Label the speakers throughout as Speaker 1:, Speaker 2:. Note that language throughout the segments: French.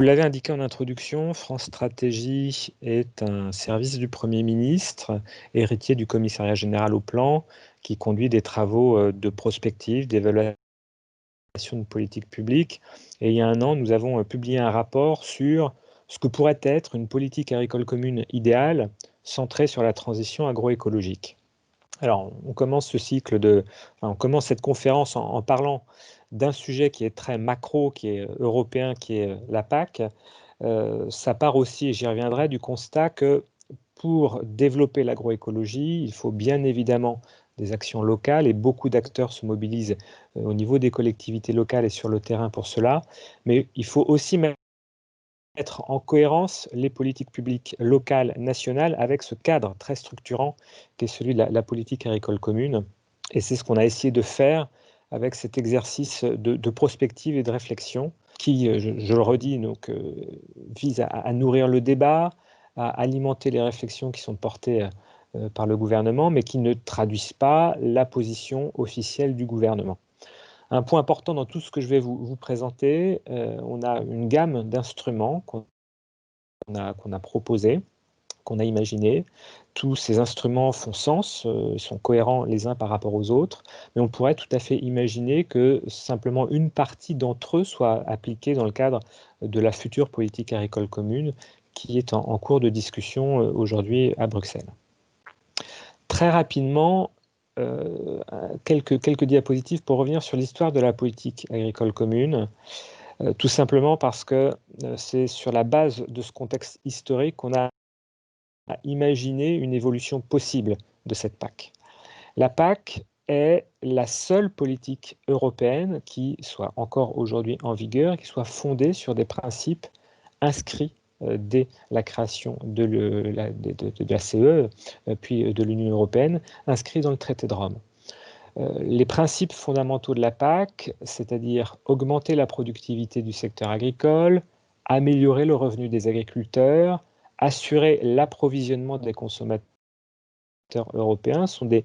Speaker 1: l'avez indiqué en introduction, France Stratégie est un service du Premier ministre, héritier du Commissariat général au plan, qui conduit des travaux de prospective, d'évaluation de politique publique. Et il y a un an, nous avons publié un rapport sur ce que pourrait être une politique agricole commune idéale, centrée sur la transition agroécologique. Alors, on commence on commence cette conférence en parlant d'un sujet qui est très macro, qui est européen, qui est la PAC. Ça part aussi, et j'y reviendrai, du constat que pour développer l'agroécologie, il faut bien évidemment des actions locales et beaucoup d'acteurs se mobilisent au niveau des collectivités locales et sur le terrain pour cela. Mais il faut aussi mettre en cohérence les politiques publiques locales, nationales, avec ce cadre très structurant qui est celui de la politique agricole commune. Et c'est ce qu'on a essayé de faire avec cet exercice de prospective et de réflexion qui, je le redis, donc, vise à nourrir le débat, à alimenter les réflexions qui sont portées par le gouvernement, mais qui ne traduisent pas la position officielle du gouvernement. Un point important dans tout ce que je vais vous présenter, on a une gamme d'instruments qu'on a proposés, qu'on a imaginés. Tous ces instruments font sens, sont cohérents les uns par rapport aux autres, mais on pourrait tout à fait imaginer que simplement une partie d'entre eux soit appliquée dans le cadre de la future politique agricole commune qui est en cours de discussion aujourd'hui à Bruxelles. Très rapidement, quelques diapositives pour revenir sur l'histoire de la politique agricole commune, tout simplement parce que c'est sur la base de ce contexte historique qu'on a imaginé une évolution possible de cette PAC. La PAC est la seule politique européenne qui soit encore aujourd'hui en vigueur, qui soit fondée sur des principes inscrits dès la création de la CE, puis de l'Union européenne, inscrits dans le traité de Rome. Les principes fondamentaux de la PAC, c'est-à-dire augmenter la productivité du secteur agricole, améliorer le revenu des agriculteurs, assurer l'approvisionnement des consommateurs européens, sont des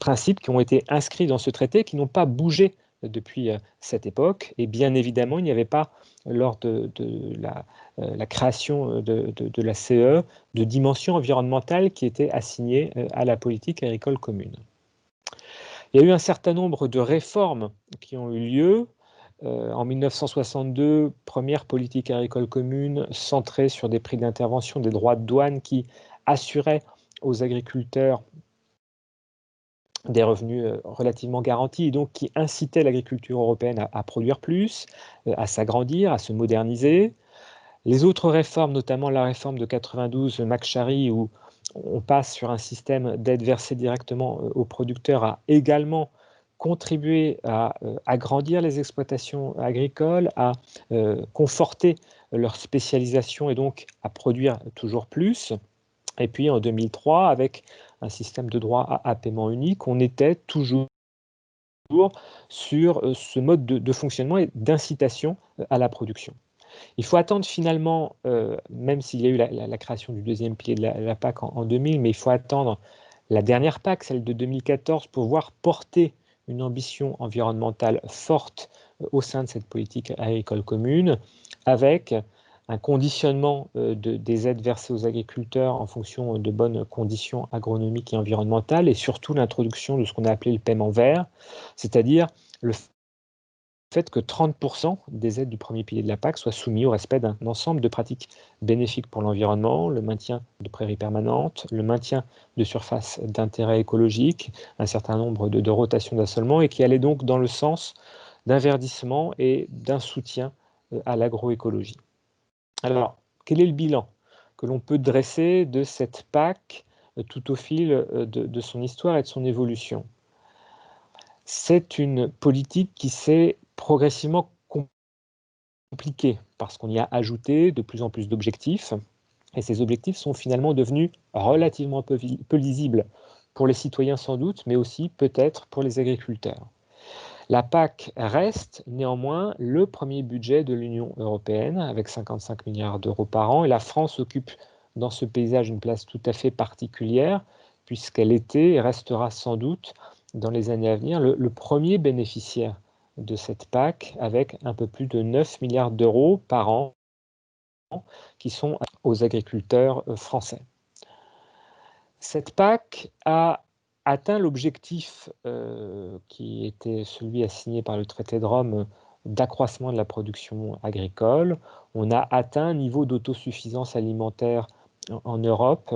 Speaker 1: principes qui ont été inscrits dans ce traité, qui n'ont pas bougé depuis cette époque. Et bien évidemment, il n'y avait pas, lors de la création de la CE, de dimension environnementale qui était assignée à la politique agricole commune. Il y a eu un certain nombre de réformes qui ont eu lieu. En 1962, première politique agricole commune centrée sur des prix d'intervention, des droits de douane qui assuraient aux agriculteurs des revenus relativement garantis et donc qui incitaient l'agriculture européenne à produire plus, à s'agrandir, à se moderniser. Les autres réformes, notamment la réforme de 92, McSharry, où on passe sur un système d'aide versée directement aux producteurs, a également contribué à agrandir les exploitations agricoles, à conforter leur spécialisation et donc à produire toujours plus. Et puis en 2003, avec un système de droit à paiement unique, on était toujours sur ce mode de fonctionnement et d'incitation à la production. Il faut attendre finalement, même s'il y a eu la création du deuxième pilier de la PAC en 2000, mais il faut attendre la dernière PAC, celle de 2014, pour voir porter une ambition environnementale forte au sein de cette politique agricole commune, avec un conditionnement des aides versées aux agriculteurs en fonction de bonnes conditions agronomiques et environnementales, et surtout l'introduction de ce qu'on a appelé le paiement vert, c'est-à-dire le fait que 30% des aides du premier pilier de la PAC soient soumis au respect d'un ensemble de pratiques bénéfiques pour l'environnement, le maintien de prairies permanentes, le maintien de surfaces d'intérêt écologique, un certain nombre de rotations d'assolement, et qui allaient donc dans le sens d'un verdissement et d'un soutien à l'agroécologie. Alors, quel est le bilan que l'on peut dresser de cette PAC tout au fil de son histoire et de son évolution? C'est une politique qui s'est progressivement compliquée parce qu'on y a ajouté de plus en plus d'objectifs et ces objectifs sont finalement devenus relativement peu lisibles pour les citoyens sans doute, mais aussi peut-être pour les agriculteurs. La PAC reste néanmoins le premier budget de l'Union européenne avec 55 milliards d'euros par an et la France occupe dans ce paysage une place tout à fait particulière puisqu'elle était et restera sans doute dans les années à venir le premier bénéficiaire de cette PAC avec un peu plus de 9 milliards d'euros par an qui sont aux agriculteurs français. Cette PAC a atteint l'objectif qui était celui assigné par le traité de Rome d'accroissement de la production agricole. On a atteint un niveau d'autosuffisance alimentaire en Europe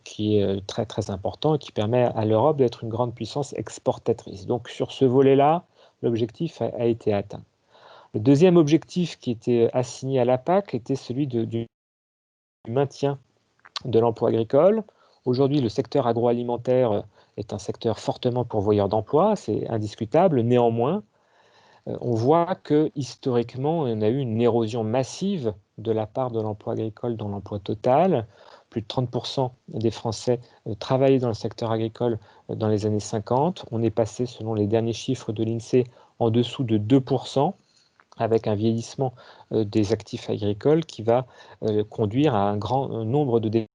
Speaker 1: qui est très très important et qui permet à l'Europe d'être une grande puissance exportatrice. Donc sur ce volet-là, l'objectif a été atteint. Le deuxième objectif qui était assigné à la PAC était celui du maintien de l'emploi agricole. Aujourd'hui, le secteur agroalimentaire est un secteur fortement pourvoyeur d'emplois, c'est indiscutable. Néanmoins, on voit que historiquement, on a eu une érosion massive de la part de l'emploi agricole dans l'emploi total. Plus de 30% des Français travaillaient dans le secteur agricole dans les années 50. On est passé, selon les derniers chiffres de l'INSEE, en dessous de 2%, avec un vieillissement des actifs agricoles qui va conduire à un grand nombre de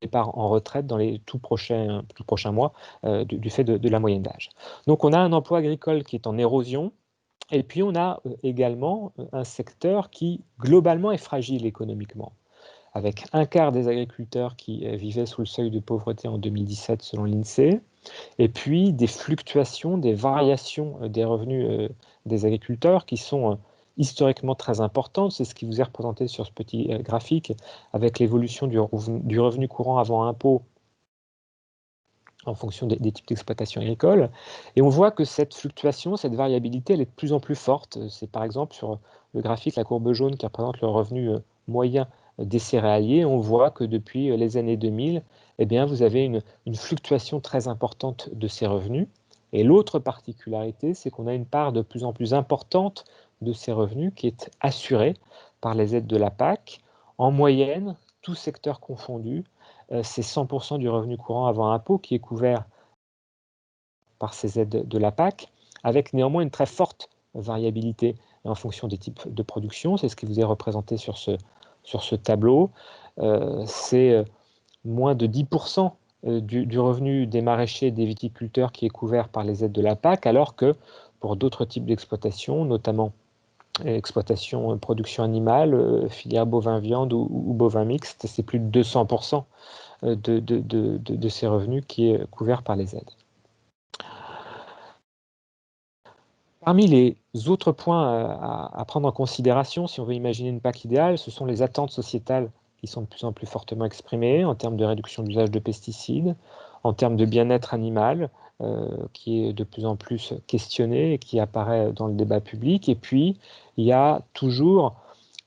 Speaker 1: départ en retraite dans les tout prochains mois du fait de la moyenne d'âge. Donc on a un emploi agricole qui est en érosion, et puis on a également un secteur qui globalement est fragile économiquement, avec un quart des agriculteurs qui vivaient sous le seuil de pauvreté en 2017 selon l'INSEE, et puis des fluctuations, des variations des revenus des agriculteurs qui sont historiquement très importantes. C'est ce qui vous est représenté sur ce petit graphique avec l'évolution du revenu courant avant impôt en fonction des types d'exploitation agricole. Et on voit que cette fluctuation, cette variabilité, elle est de plus en plus forte. C'est par exemple sur le graphique, la courbe jaune qui représente le revenu moyen des céréaliers. On voit que depuis les années 2000, eh bien, vous avez une fluctuation très importante de ces revenus. Et l'autre particularité, c'est qu'on a une part de plus en plus importante de ces revenus qui est assurée par les aides de la PAC. En moyenne, tout secteur confondu, c'est 100% du revenu courant avant impôt qui est couvert par ces aides de la PAC, avec néanmoins une très forte variabilité en fonction des types de production. C'est ce qui vous est représenté sur ce tableau. C'est moins de 10% du revenu des maraîchers et des viticulteurs qui est couvert par les aides de la PAC, alors que pour d'autres types d'exploitation, notamment exploitation, production animale, filière bovin-viande ou bovin mixte, c'est plus de 200% de ces revenus qui est couvert par les aides. Parmi les autres points à prendre en considération, si on veut imaginer une PAC idéale, ce sont les attentes sociétales qui sont de plus en plus fortement exprimées en termes de réduction de l'usage de pesticides, en termes de bien-être animal, qui est de plus en plus questionné et qui apparaît dans le débat public. Et puis, il y a toujours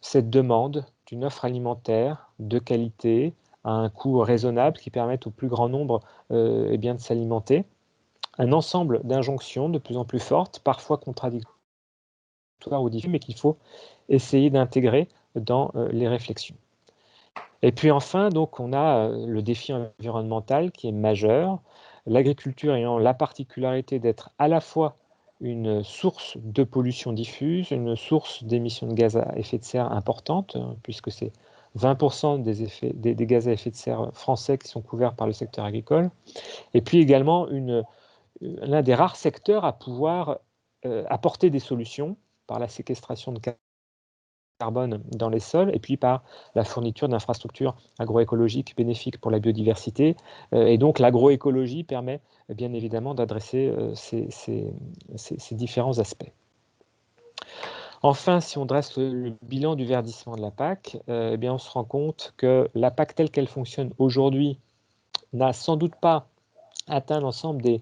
Speaker 1: cette demande d'une offre alimentaire de qualité à un coût raisonnable qui permette au plus grand nombre eh bien, de s'alimenter. Un ensemble d'injonctions de plus en plus fortes, parfois contradictoires ou difficiles, mais qu'il faut essayer d'intégrer dans les réflexions. Et puis enfin, donc, on a le défi environnemental qui est majeur. L'agriculture ayant la particularité d'être à la fois une source de pollution diffuse, une source d'émissions de gaz à effet de serre importante, puisque c'est 20% des gaz à effet de serre français qui sont couverts par le secteur agricole, et puis également l'un des rares secteurs à pouvoir apporter des solutions par la séquestration de carbone dans les sols et puis par la fourniture d'infrastructures agroécologiques bénéfiques pour la biodiversité. Et donc l'agroécologie permet bien évidemment d'adresser ces différents aspects. Enfin, si on dresse le bilan du verdissement de la PAC, eh bien on se rend compte que la PAC telle qu'elle fonctionne aujourd'hui n'a sans doute pas atteint l'ensemble des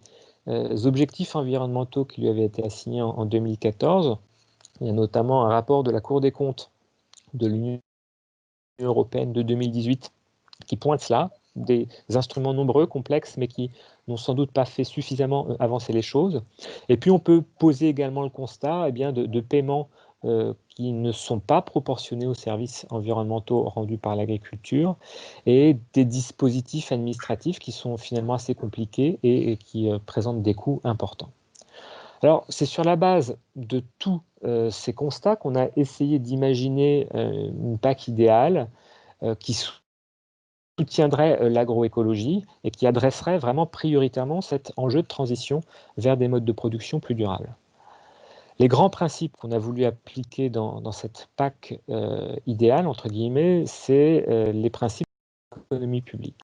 Speaker 1: objectifs environnementaux qui lui avaient été assignés en 2014. Il y a notamment un rapport de la Cour des comptes de l'Union européenne de 2018 qui pointe cela, des instruments nombreux, complexes, mais qui n'ont sans doute pas fait suffisamment avancer les choses. Et puis on peut poser également le constat de paiements qui ne sont pas proportionnés aux services environnementaux rendus par l'agriculture et des dispositifs administratifs qui sont finalement assez compliqués et qui présentent des coûts importants. Alors, c'est sur la base de tous ces constats qu'on a essayé d'imaginer une PAC idéale qui soutiendrait l'agroécologie et qui adresserait vraiment prioritairement cet enjeu de transition vers des modes de production plus durables. Les grands principes qu'on a voulu appliquer dans cette PAC idéale, entre guillemets, c'est les principes d'économie publique.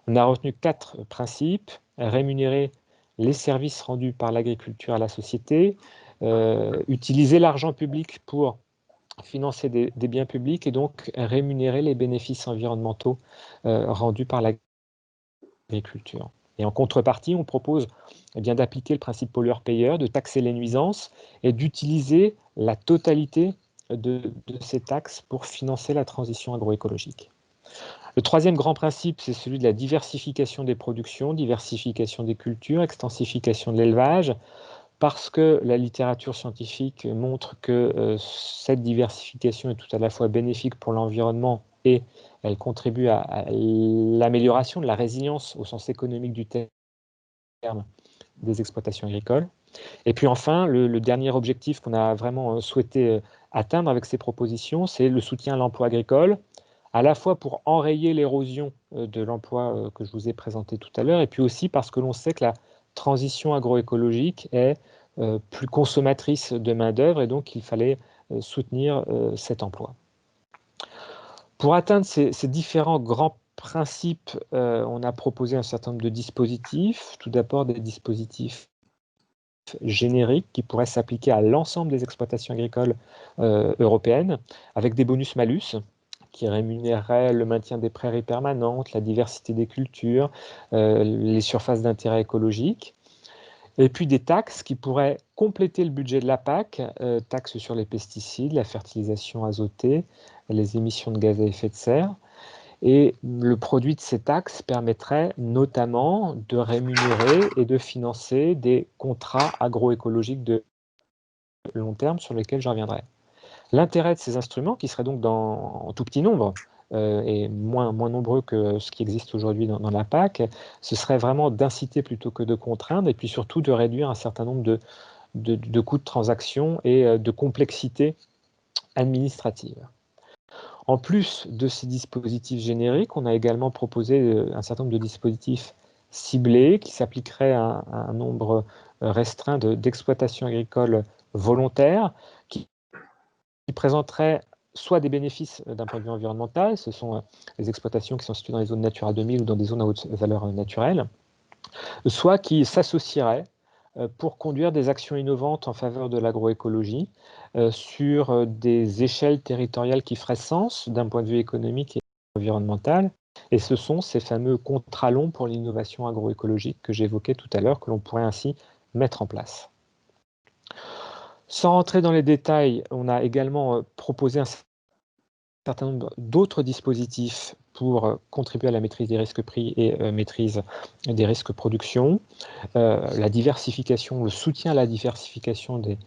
Speaker 1: On a retenu 4 principes: rémunérer les services rendus par l'agriculture à la société, utiliser l'argent public pour financer des biens publics et donc rémunérer les bénéfices environnementaux rendus par l'agriculture. Et en contrepartie, on propose d'appliquer le principe pollueur-payeur, de taxer les nuisances et d'utiliser la totalité de ces taxes pour financer la transition agroécologique. Le troisième grand principe, c'est celui de la diversification des productions, diversification des cultures, extensification de l'élevage, parce que la littérature scientifique montre que cette diversification est tout à la fois bénéfique pour l'environnement et elle contribue à l'amélioration de la résilience au sens économique du terme des exploitations agricoles. Et puis enfin, le dernier objectif qu'on a vraiment souhaité atteindre avec ces propositions, c'est le soutien à l'emploi agricole, à la fois pour enrayer l'érosion de l'emploi que je vous ai présenté tout à l'heure, et puis aussi parce que l'on sait que la transition agroécologique est plus consommatrice de main-d'œuvre, et donc il fallait soutenir cet emploi. Pour atteindre ces différents grands principes, on a proposé un certain nombre de dispositifs. Tout d'abord, des dispositifs génériques qui pourraient s'appliquer à l'ensemble des exploitations agricoles européennes, avec des bonus-malus qui rémunéreraient le maintien des prairies permanentes, la diversité des cultures, les surfaces d'intérêt écologique. Et puis des taxes qui pourraient compléter le budget de la PAC, taxes sur les pesticides, la fertilisation azotée, les émissions de gaz à effet de serre. Et le produit de ces taxes permettrait notamment de rémunérer et de financer des contrats agroécologiques de long terme sur lesquels je reviendrai. L'intérêt de ces instruments, qui seraient donc en tout petit nombre et moins nombreux que ce qui existe aujourd'hui dans la PAC, ce serait vraiment d'inciter plutôt que de contraindre, et puis surtout de réduire un certain nombre de coûts de transaction et de complexité administrative. En plus de ces dispositifs génériques, on a également proposé un certain nombre de dispositifs ciblés qui s'appliqueraient à un nombre restreint d'exploitations agricoles volontaires qui présenteraient soit des bénéfices d'un point de vue environnemental, ce sont les exploitations qui sont situées dans les zones Natura 2000 ou dans des zones à haute valeur naturelle, soit qui s'associeraient pour conduire des actions innovantes en faveur de l'agroécologie sur des échelles territoriales qui feraient sens d'un point de vue économique et environnemental. Et ce sont ces fameux contrats longs pour l'innovation agroécologique que j'évoquais tout à l'heure, que l'on pourrait ainsi mettre en place. Sans rentrer dans les détails, on a également proposé un certain nombre d'autres dispositifs pour contribuer à la maîtrise des risques prix et maîtrise des risques production. La diversification, le soutien à la diversification des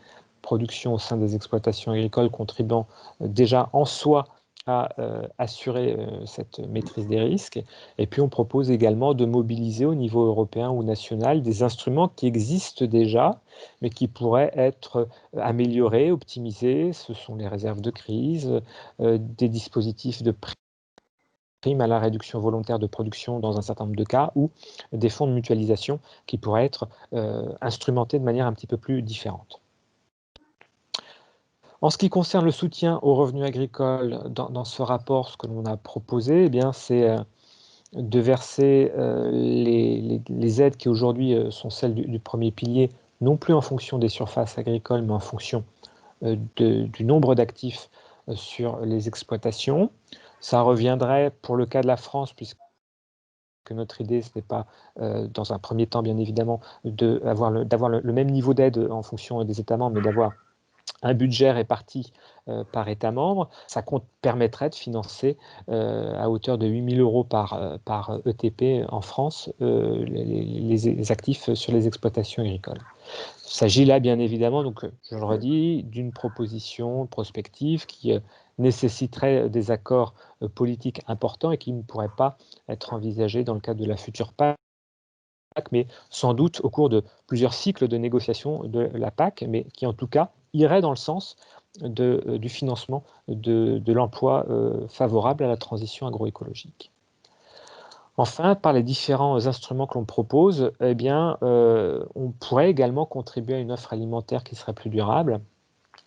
Speaker 1: productions au sein des exploitations agricoles contribuant déjà en soi à assurer cette maîtrise des risques. Et puis on propose également de mobiliser au niveau européen ou national des instruments qui existent déjà, mais qui pourraient être améliorés, optimisés. Ce sont les réserves de crise, des dispositifs de prime à la réduction volontaire de production dans un certain nombre de cas, ou des fonds de mutualisation qui pourraient être instrumentés de manière un petit peu plus différente. En ce qui concerne le soutien aux revenus agricoles, dans ce rapport, ce que l'on a proposé, c'est de verser les aides qui aujourd'hui sont celles du premier pilier, non plus en fonction des surfaces agricoles, mais en fonction du nombre d'actifs sur les exploitations. Ça reviendrait, pour le cas de la France, puisque notre idée, ce n'est pas, dans un premier temps, bien évidemment, d'avoir le même niveau d'aide en fonction des États membres, mais d'avoir un budget réparti par État membre. Ça permettrait de financer à hauteur de 8 000 € par ETP en France les actifs sur les exploitations agricoles. Il s'agit là, bien évidemment, donc, je le redis, d'une proposition prospective qui nécessiterait des accords politiques importants et qui ne pourrait pas être envisagée dans le cadre de la future PAC, mais sans doute au cours de plusieurs cycles de négociation de la PAC, mais qui en tout cas irait dans le sens du financement de l'emploi favorable à la transition agroécologique. Enfin, par les différents instruments que l'on propose, eh bien, on pourrait également contribuer à une offre alimentaire qui serait plus durable,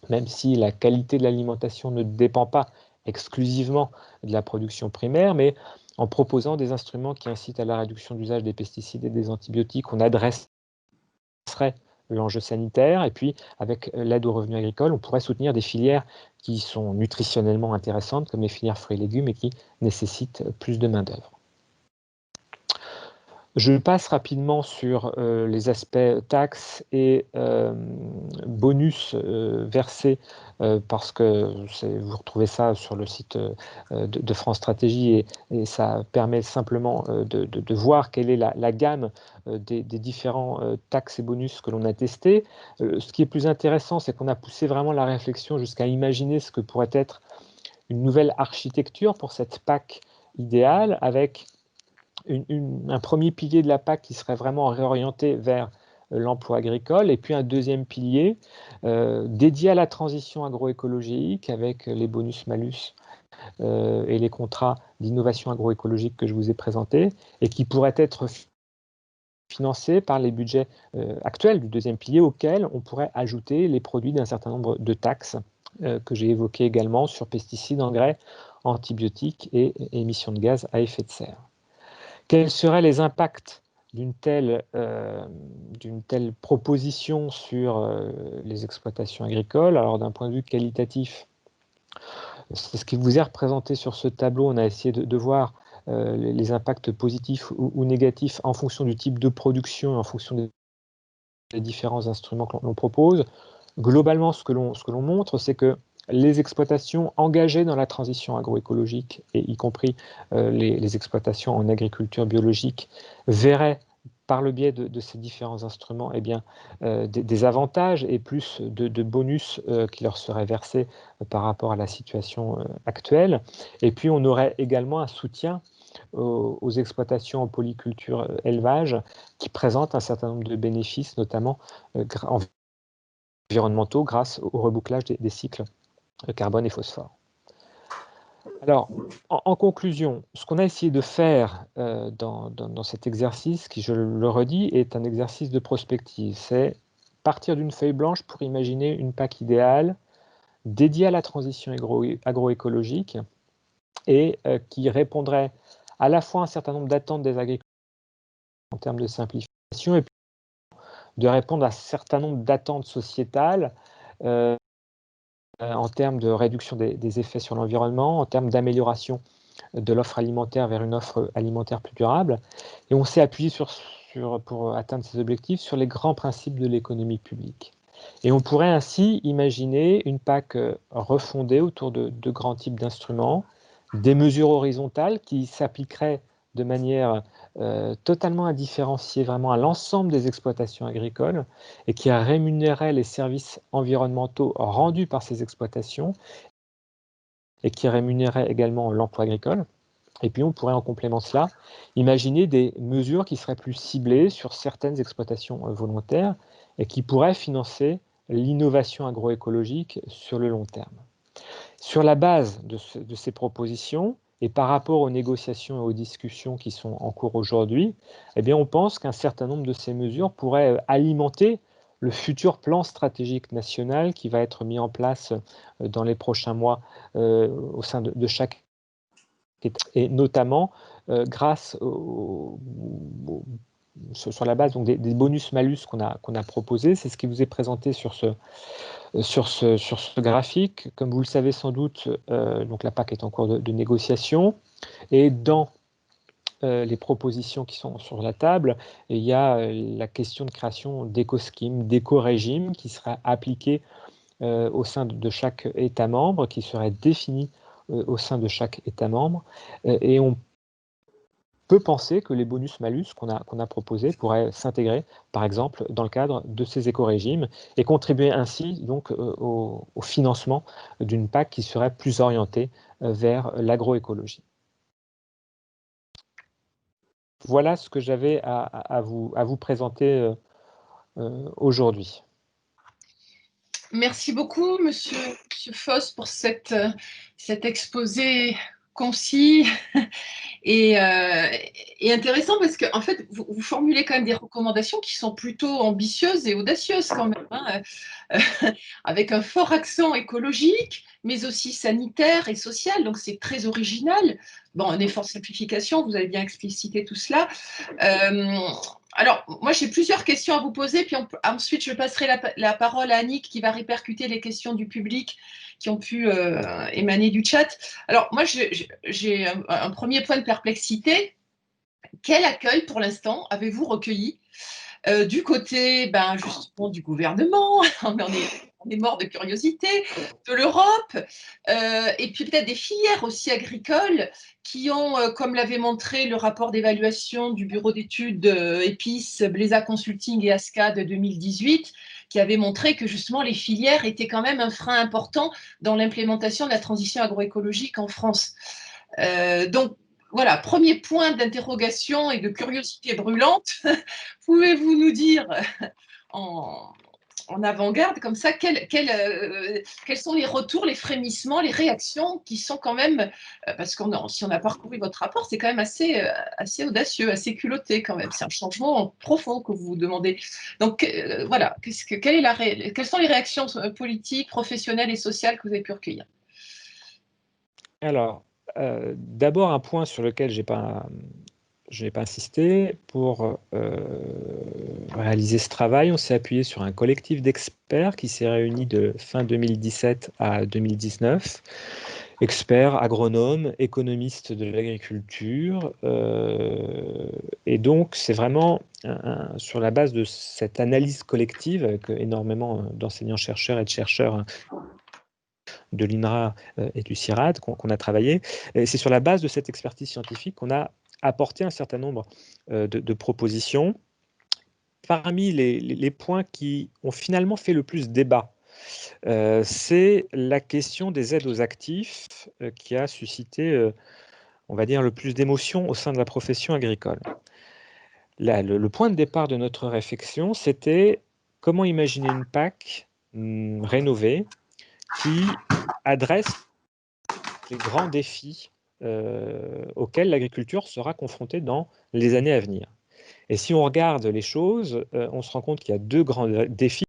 Speaker 1: même si la qualité de l'alimentation ne dépend pas exclusivement de la production primaire, mais en proposant des instruments qui incitent à la réduction d'usage des pesticides et des antibiotiques, on adresserait l'enjeu sanitaire. Et puis, avec l'aide aux revenus agricoles, on pourrait soutenir des filières qui sont nutritionnellement intéressantes, comme les filières fruits et légumes, et qui nécessitent plus de main-d'œuvre. Je passe rapidement sur les aspects taxes et bonus versés, parce que vous retrouvez ça sur le site de France Stratégie, et ça permet simplement de voir quelle est la gamme des différents taxes et bonus que l'on a testés. Ce qui est plus intéressant, c'est qu'on a poussé vraiment la réflexion jusqu'à imaginer ce que pourrait être une nouvelle architecture pour cette PAC idéale, avec un premier pilier de la PAC qui serait vraiment réorienté vers l'emploi agricole, et puis un deuxième pilier dédié à la transition agroécologique avec les bonus-malus et les contrats d'innovation agroécologique que je vous ai présentés, et qui pourraient être financés par les budgets actuels du deuxième pilier, auxquels on pourrait ajouter les produits d'un certain nombre de taxes que j'ai évoquées également sur pesticides, engrais, antibiotiques et émissions de gaz à effet de serre. Quels seraient les impacts d'une telle proposition sur les exploitations agricoles? Alors, d'un point de vue qualitatif, c'est ce qui vous est représenté sur ce tableau. On a essayé de voir les impacts positifs ou négatifs en fonction du type de production et en fonction des différents instruments que l'on propose. Globalement, ce que l'on montre, c'est que les exploitations engagées dans la transition agroécologique, et y compris les exploitations en agriculture biologique, verraient par le biais de ces différents instruments, eh bien, des avantages et plus de bonus qui leur seraient versés par rapport à la situation actuelle. Et puis, on aurait également un soutien aux exploitations en polyculture élevage, qui présentent un certain nombre de bénéfices, notamment environnementaux, grâce au rebouclage des cycles carbone et phosphore. Alors, en conclusion, ce qu'on a essayé de faire dans cet exercice, qui, je le redis, est un exercice de prospective, c'est partir d'une feuille blanche pour imaginer une PAC idéale dédiée à la transition agroécologique, et qui répondrait à la fois à un certain nombre d'attentes des agriculteurs en termes de simplification, et puis de répondre à un certain nombre d'attentes sociétales en termes de réduction des effets sur l'environnement, en termes d'amélioration de l'offre alimentaire vers une offre alimentaire plus durable. Et on s'est appuyé pour atteindre ces objectifs sur les grands principes de l'économie publique. Et on pourrait ainsi imaginer une PAC refondée autour de grands types d'instruments, des mesures horizontales qui s'appliqueraient de manière totalement indifférenciée vraiment à l'ensemble des exploitations agricoles, et qui rémunéraient les services environnementaux rendus par ces exploitations, et qui rémunéraient également l'emploi agricole. Et puis on pourrait, en complément de cela, imaginer des mesures qui seraient plus ciblées sur certaines exploitations volontaires, et qui pourraient financer l'innovation agroécologique sur le long terme. Sur la base de ces propositions, et par rapport aux négociations et aux discussions qui sont en cours aujourd'hui, eh bien, on pense qu'un certain nombre de ces mesures pourraient alimenter le futur plan stratégique national qui va être mis en place dans les prochains mois au sein de chaque État, et notamment grâce sur la base donc, des bonus-malus qu'on a proposés. C'est ce qui vous est présenté sur ce graphique. Comme vous le savez sans doute, donc la PAC est en cours de négociation, et dans les propositions qui sont sur la table, il y a la question de création d'éco-schemes, d'éco-régimes qui sera appliqué au sein de chaque État membre, qui serait défini au sein de chaque État membre, et on peut penser que les bonus-malus qu'on a proposés pourraient s'intégrer, par exemple, dans le cadre de ces éco-régimes, et contribuer ainsi donc au financement d'une PAC qui serait plus orientée vers l'agroécologie. Voilà ce que j'avais à vous présenter aujourd'hui.
Speaker 2: Merci beaucoup, Monsieur Foss, pour cet exposé concis et, intéressant parce que en fait, vous formulez quand même des recommandations qui sont plutôt ambitieuses et audacieuses quand même, hein, avec un fort accent écologique, mais aussi sanitaire et social, donc c'est très original. Bon, un effort de simplification, vous avez bien explicité tout cela. Alors, moi, j'ai plusieurs questions à vous poser, puis ensuite, je passerai la parole à Annick qui va répercuter les questions du public qui ont pu émaner du chat. Alors, moi, j'ai un premier point de perplexité. Quel accueil, pour l'instant, avez-vous recueilli du côté, ben, justement, du gouvernement? On est mort de curiosité, de l'Europe, et puis peut-être des filières aussi agricoles qui ont, comme l'avait montré le rapport d'évaluation du bureau d'études EPIS, Blesa Consulting et ASCA de 2018, qui avait montré que justement les filières étaient quand même un frein important dans l'implémentation de la transition agroécologique en France. Donc, voilà, premier point d'interrogation et de curiosité brûlante. Pouvez-vous nous dire en, avant-garde comme ça quels sont les retours, les frémissements, les réactions qui sont quand même, parce que si on a parcouru votre rapport, c'est quand même assez audacieux, assez culotté quand même. C'est un changement profond que vous vous demandez. Donc voilà, quelles sont les réactions politiques, professionnelles et sociales que vous avez pu recueillir?
Speaker 1: Alors, d'abord un point sur lequel je n'ai pas insisté. Pour réaliser ce travail, on s'est appuyé sur un collectif d'experts qui s'est réuni de fin 2017 à 2019. Experts, agronomes, économistes de l'agriculture. Et donc, c'est vraiment sur la base de cette analyse collective, avec énormément d'enseignants-chercheurs et de chercheurs de l'INRA et du CIRAD qu'on a travaillé. Et c'est sur la base de cette expertise scientifique qu'on a apporté un certain nombre de propositions. Parmi les points qui ont finalement fait le plus débat, c'est la question des aides aux actifs qui a suscité, on va dire, le plus d'émotions au sein de la profession agricole. Là, le point de départ de notre réflexion, c'était comment imaginer une PAC rénovée qui adresse les grands défis auxquels l'agriculture sera confrontée dans les années à venir. Et si on regarde les choses, on se rend compte qu'il y a deux grands défis.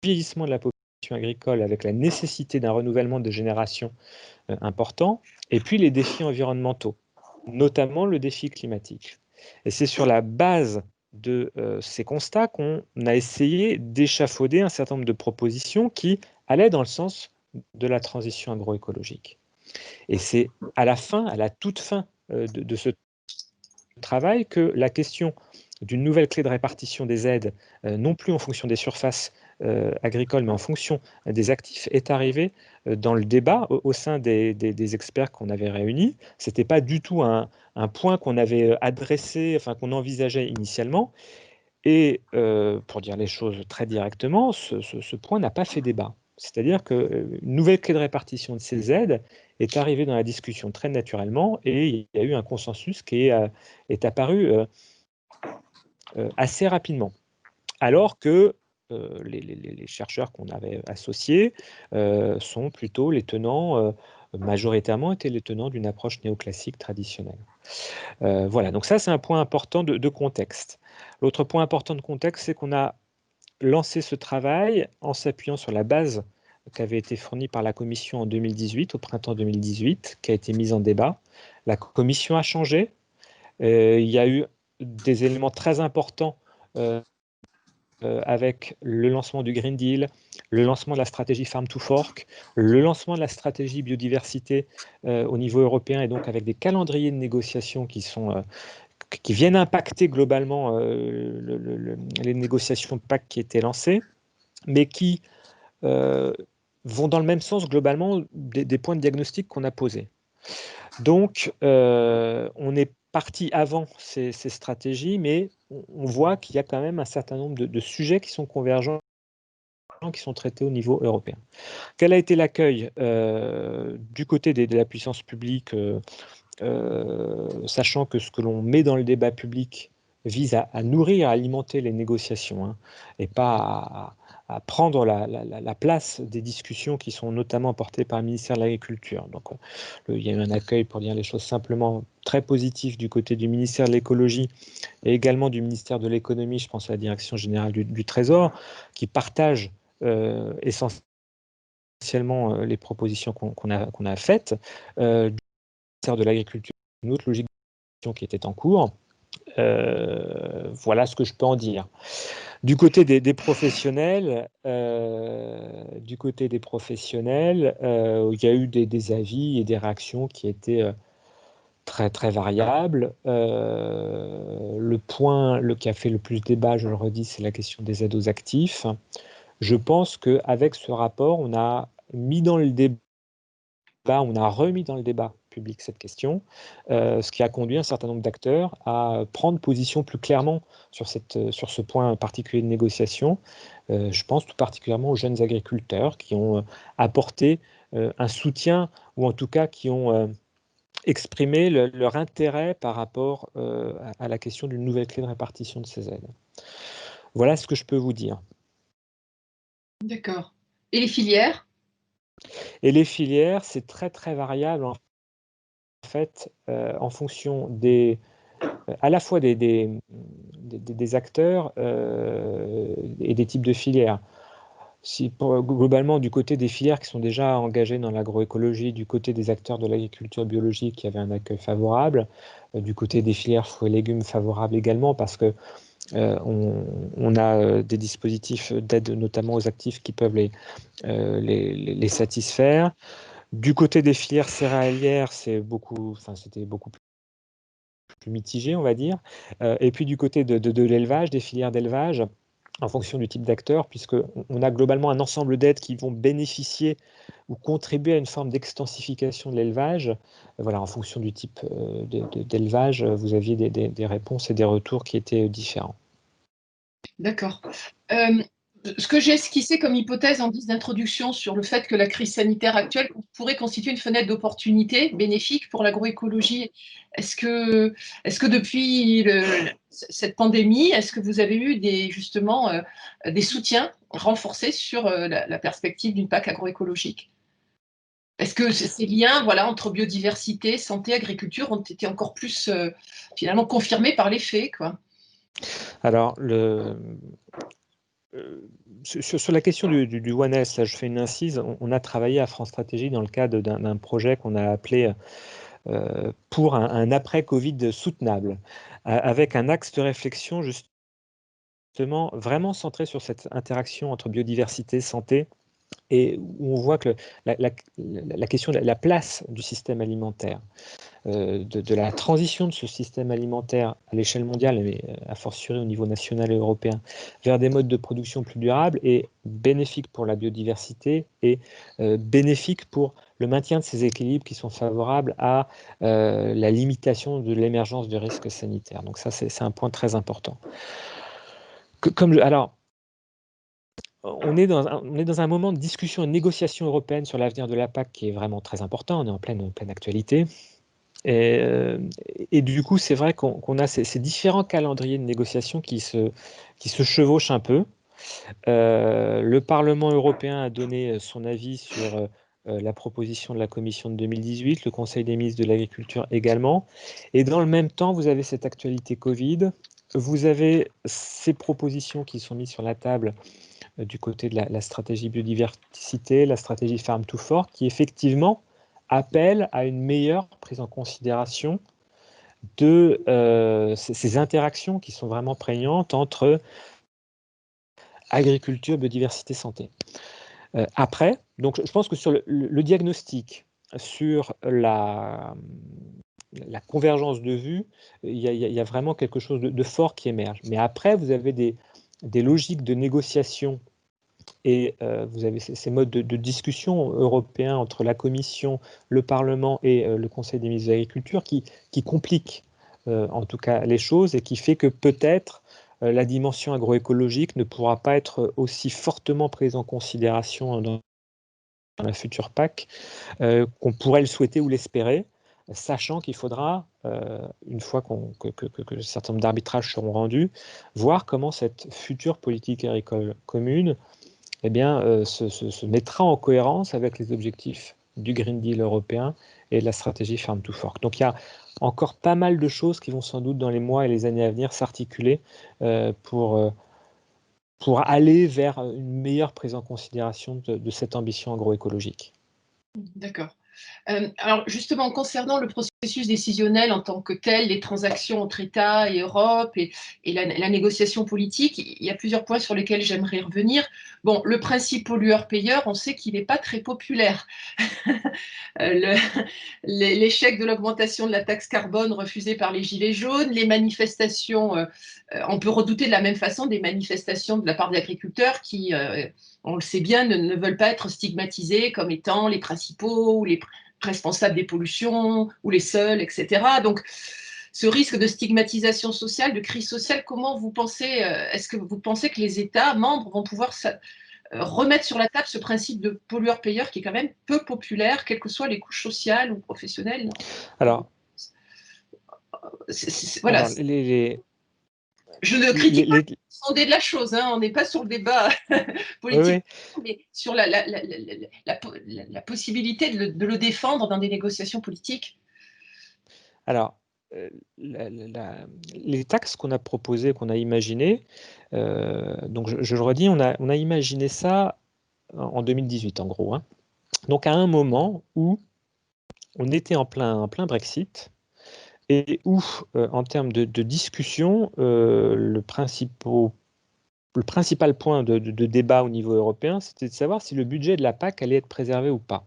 Speaker 1: Le vieillissement de la population agricole avec la nécessité d'un renouvellement de génération important, et puis les défis environnementaux, notamment le défi climatique. Et c'est sur la base de ces constats qu'on a essayé d'échafauder un certain nombre de propositions qui allaient dans le sens de la transition agroécologique. Et c'est à la toute fin de ce travail que la question d'une nouvelle clé de répartition des aides, non plus en fonction des surfaces agricoles, mais en fonction des actifs, est arrivée dans le débat au sein des experts qu'on avait réunis. Ce n'était pas du tout un point qu'on avait adressé, enfin qu'on envisageait initialement. Et pour dire les choses très directement, ce point n'a pas fait débat. C'est-à-dire qu'une nouvelle clé de répartition de ces aides est arrivée dans la discussion très naturellement et il y a eu un consensus qui est apparu assez rapidement. Alors que les chercheurs qu'on avait associés sont plutôt les tenants, majoritairement étaient les tenants d'une approche néoclassique traditionnelle. Voilà, donc ça c'est un point important de contexte. L'autre point important de contexte, c'est qu'on a lancé ce travail en s'appuyant sur la base qui avait été fournie par la commission en 2018, au printemps 2018, qui a été mise en débat. La commission a changé. Il y a eu des éléments très importants avec le lancement du Green Deal, le lancement de la stratégie Farm to Fork, le lancement de la stratégie biodiversité au niveau européen, et donc avec des calendriers de négociation qui viennent impacter globalement les négociations PAC qui étaient lancées, mais qui vont dans le même sens globalement des points de diagnostic qu'on a posés. Donc, on est parti avant ces stratégies, mais on voit qu'il y a quand même un certain nombre de sujets qui sont convergents, qui sont traités au niveau européen. Quel a été l'accueil du côté de la puissance publique, sachant que ce que l'on met dans le débat public vise à nourrir, à alimenter les négociations, hein, et pas prendre la place des discussions qui sont notamment portées par le ministère de l'Agriculture. Donc, il y a eu un accueil, pour dire les choses simplement, très positif du côté du ministère de l'Écologie et également du ministère de l'Économie, je pense à la Direction générale du Trésor, qui partagent essentiellement les propositions qu'on a faites. Du ministère de l'Agriculture, une autre logique qui était en cours. Voilà ce que je peux en dire. Du côté des professionnels, il y a eu des avis et des réactions qui étaient très, très variables. Le point qui a fait le plus débat, je le redis, c'est la question des aides aux actifs. Je pense qu'avec ce rapport, on a mis dans le débat, on a remis dans le débat public cette question, ce qui a conduit un certain nombre d'acteurs à prendre position plus clairement sur ce point particulier de négociation. Je pense tout particulièrement aux jeunes agriculteurs qui ont apporté un soutien, ou en tout cas qui ont exprimé leur intérêt par rapport à la question d'une nouvelle clé de répartition de ces aides. Voilà ce que je peux vous dire.
Speaker 2: D'accord. Et les filières?
Speaker 1: Et les filières, c'est très, très variable en fait, en fonction à la fois des acteurs et des types de filières. Globalement, du côté des filières qui sont déjà engagées dans l'agroécologie, du côté des acteurs de l'agriculture biologique, il y avait un accueil favorable, du côté des filières fruits et légumes favorable également, parce que on a des dispositifs d'aide notamment aux actifs qui peuvent les satisfaire. Du côté des filières céréalières, c'était beaucoup plus mitigé, on va dire. Et puis du côté de l'élevage, des filières d'élevage, en fonction du type d'acteur, puisqu'on a globalement un ensemble d'aides qui vont bénéficier ou contribuer à une forme d'extensification de l'élevage. Voilà, en fonction du type d'élevage, vous aviez des réponses et des retours qui étaient différents.
Speaker 2: D'accord. Ce que j'ai esquissé comme hypothèse en guise d'introduction sur le fait que la crise sanitaire actuelle pourrait constituer une fenêtre d'opportunité bénéfique pour l'agroécologie, est-ce que depuis cette pandémie, est-ce que vous avez eu justement des soutiens renforcés sur la perspective d'une PAC agroécologique? Est-ce que ces liens, voilà, entre biodiversité, santé, agriculture ont été encore plus finalement confirmés par les faits, quoi?
Speaker 1: Alors, sur la question du One Health, là, je fais une incise. On a travaillé à France Stratégie dans le cadre d'un projet qu'on a appelé pour un après-Covid soutenable, avec un axe de réflexion justement vraiment centré sur cette interaction entre biodiversité, santé, et où on voit que la question de la place du système alimentaire, de la transition de ce système alimentaire à l'échelle mondiale, mais a fortiori au niveau national et européen, vers des modes de production plus durables est bénéfique pour la biodiversité et bénéfique pour le maintien de ces équilibres qui sont favorables à la limitation de l'émergence de risques sanitaires. Donc ça, c'est un point très important. Alors, on est dans un moment de discussion et de négociation européenne sur l'avenir de la PAC qui est vraiment très important. On est en pleine actualité. Et du coup, c'est vrai qu'on a ces différents calendriers de négociation qui se chevauchent un peu. Le Parlement européen a donné son avis sur la proposition de la Commission de 2018, le Conseil des ministres de l'Agriculture également. Et dans le même temps, vous avez cette actualité Covid, vous avez ces propositions qui sont mises sur la table du côté de la stratégie biodiversité, la stratégie Farm to Fork, qui effectivement appelle à une meilleure prise en considération de ces interactions qui sont vraiment prégnantes entre agriculture, biodiversité, santé. Après, donc je pense que sur le diagnostic, sur la convergence de vues, il y a vraiment quelque chose de fort qui émerge. Mais après, vous avez des logiques de négociation et vous avez ces modes de discussion européens entre la Commission, le Parlement et le Conseil des ministres de l'Agriculture qui compliquent en tout cas les choses et qui fait que peut-être la dimension agroécologique ne pourra pas être aussi fortement prise en considération dans la future PAC qu'on pourrait le souhaiter ou l'espérer, sachant qu'il faudra, une fois que un certain nombre d'arbitrages seront rendus, voir comment cette future politique agricole commune eh bien, se mettra en cohérence avec les objectifs du Green Deal européen et de la stratégie Farm to Fork. Donc il y a encore pas mal de choses qui vont sans doute dans les mois et les années à venir s'articuler pour aller vers une meilleure prise en considération de cette ambition agroécologique.
Speaker 2: D'accord. Alors justement, concernant le processus décisionnel en tant que tel, les transactions entre États et Europe et la négociation politique, il y a plusieurs points sur lesquels j'aimerais revenir. Bon, le principe pollueur-payeur, on sait qu'il n'est pas très populaire. L'échec de l'augmentation de la taxe carbone refusée par les Gilets jaunes, les manifestations, on peut redouter de la même façon des manifestations de la part des agriculteurs qui, on le sait bien, ne veulent pas être stigmatisés comme étant les principaux ou les responsables des pollutions ou les seuls, etc. Donc, ce risque de stigmatisation sociale, de crise sociale, comment vous pensez, est-ce que vous pensez que les États membres vont pouvoir remettre sur la table ce principe de pollueur-payeur qui est quand même peu populaire, quelles que soient les couches sociales ou professionnelles?
Speaker 1: Alors,
Speaker 2: Voilà, je ne critique pas le fondé de la chose, hein, on n'est pas sur le débat politique,
Speaker 1: oui.
Speaker 2: mais sur la possibilité de le défendre dans des négociations politiques.
Speaker 1: Alors, les taxes qu'on a proposées, qu'on a imaginées, donc je le redis, on a imaginé ça en 2018 en gros, hein. Donc à un moment où on était en plein Brexit et où, en termes de discussion, le principal point de débat au niveau européen, c'était de savoir si le budget de la PAC allait être préservé ou pas.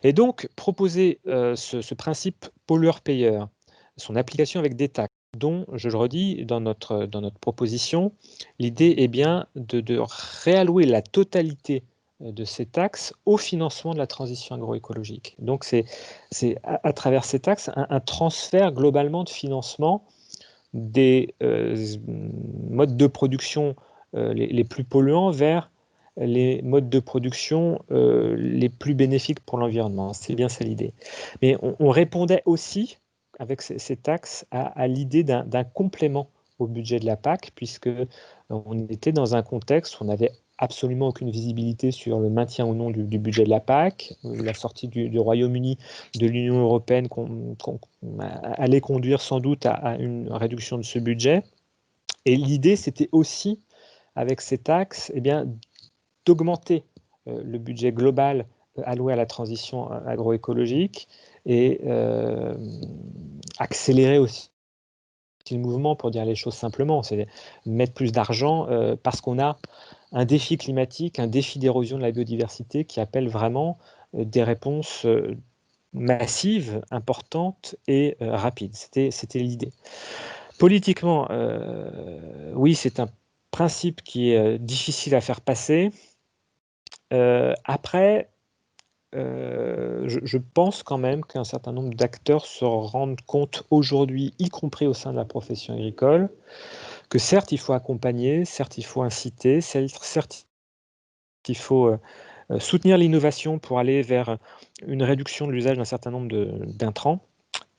Speaker 1: Et donc proposer, ce principe pollueur-payeur, son application avec des taxes, dont, je le redis, dans notre proposition, l'idée est bien de réallouer la totalité, de ces taxes au financement de la transition agroécologique. Donc c'est à travers ces taxes, un transfert globalement de financement des, modes de production, les plus polluants vers les modes de production, les plus bénéfiques pour l'environnement. C'est bien ça l'idée. Mais on répondait aussi, avec ces taxes, à l'idée d'un complément au budget de la PAC, puisque on était dans un contexte où on n'avait absolument aucune visibilité sur le maintien ou non du budget de la PAC. La sortie du Royaume-Uni de l'Union européenne allait conduire sans doute à une réduction de ce budget. Et l'idée, c'était aussi, avec ces taxes, eh bien, d'augmenter le budget global alloué à la transition agroécologique et accélérer aussi le mouvement, pour dire les choses simplement, c'est mettre plus d'argent parce qu'on a un défi climatique, un défi d'érosion de la biodiversité qui appelle vraiment des réponses massives, importantes et rapides. C'était l'idée. Politiquement, oui, c'est un principe qui est difficile à faire passer. Après, je pense quand même qu'un certain nombre d'acteurs se rendent compte aujourd'hui, y compris au sein de la profession agricole, que certes, il faut accompagner, certes, il faut inciter, certes, il faut soutenir l'innovation pour aller vers une réduction de l'usage d'un certain nombre d'intrants,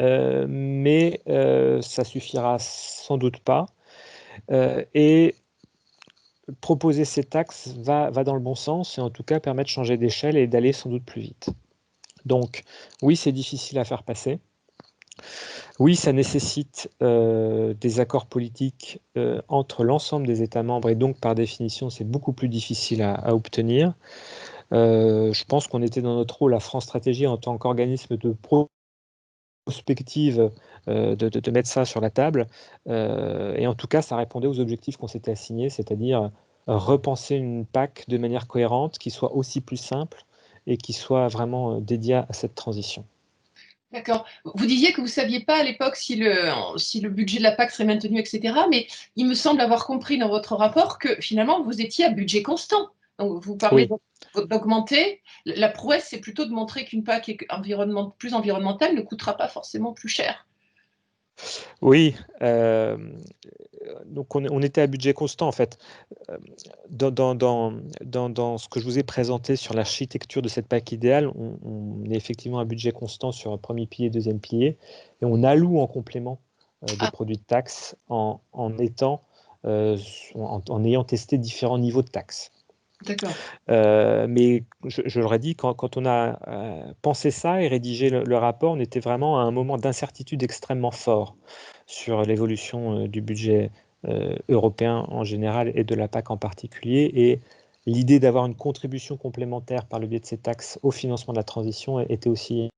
Speaker 1: mais ça suffira sans doute pas. Et proposer ces taxes va dans le bon sens et en tout cas permet de changer d'échelle et d'aller sans doute plus vite. Donc oui, c'est difficile à faire passer. Oui, ça nécessite des accords politiques entre l'ensemble des États membres et donc par définition, c'est beaucoup plus difficile à obtenir. Je pense qu'on était dans notre rôle à France Stratégie en tant qu'organisme de prospective de mettre ça sur la table. Et en tout cas, ça répondait aux objectifs qu'on s'était assignés, c'est-à-dire repenser une PAC de manière cohérente, qui soit aussi plus simple et qui soit vraiment dédiée à cette transition.
Speaker 2: D'accord. Vous disiez que vous ne saviez pas à l'époque si le budget de la PAC serait maintenu, etc. Mais il me semble avoir compris dans votre rapport que finalement, vous étiez à budget constant. Donc, vous parlez
Speaker 1: Oui.
Speaker 2: d'augmenter. La prouesse, c'est plutôt de montrer qu'une PAC plus environnementale ne coûtera pas forcément plus cher.
Speaker 1: Oui, donc on était à budget constant en fait. Dans ce que je vous ai présenté sur l'architecture de cette PAC idéale, on est effectivement à budget constant sur un premier pilier, deuxième pilier, et on alloue en complément des produits de taxes en étant en ayant testé différents niveaux de taxes.
Speaker 2: D'accord.
Speaker 1: Mais je l'aurais dit, quand on a pensé ça et rédigé le rapport, on était vraiment à un moment d'incertitude extrêmement fort sur l'évolution du budget européen en général et de la PAC en particulier. Et l'idée d'avoir une contribution complémentaire par le biais de ces taxes au financement de la transition était aussi